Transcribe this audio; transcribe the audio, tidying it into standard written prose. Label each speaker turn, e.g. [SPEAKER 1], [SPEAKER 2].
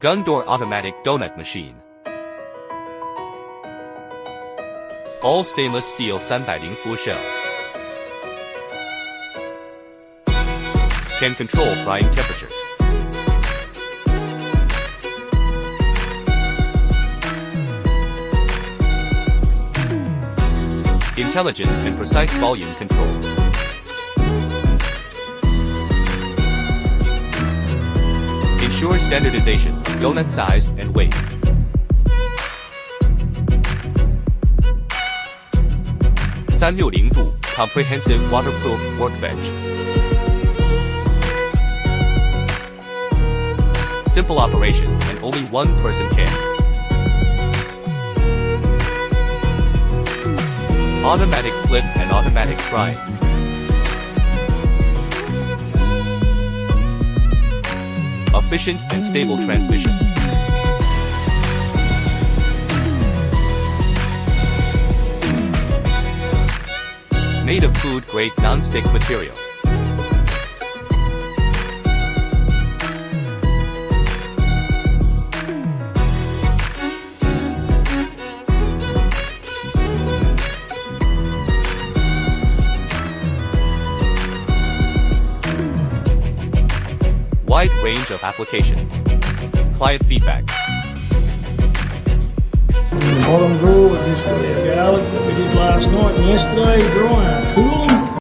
[SPEAKER 1] Gondor automatic donut machine. All stainless steel 300辐射. Can control frying temperature. Intelligent and precise volume control. Ensure standardization of donut size and weight. (360° comprehensive waterproof workbench. Simple operation and only one person can. Automatic flip and automatic frying. Efficient and stable transmission. Made of food-grade non-stick material. Wide range of application. Client feedback.
[SPEAKER 2] Bottom drawer, and this got that garlic that we did last night and yesterday, drying cool.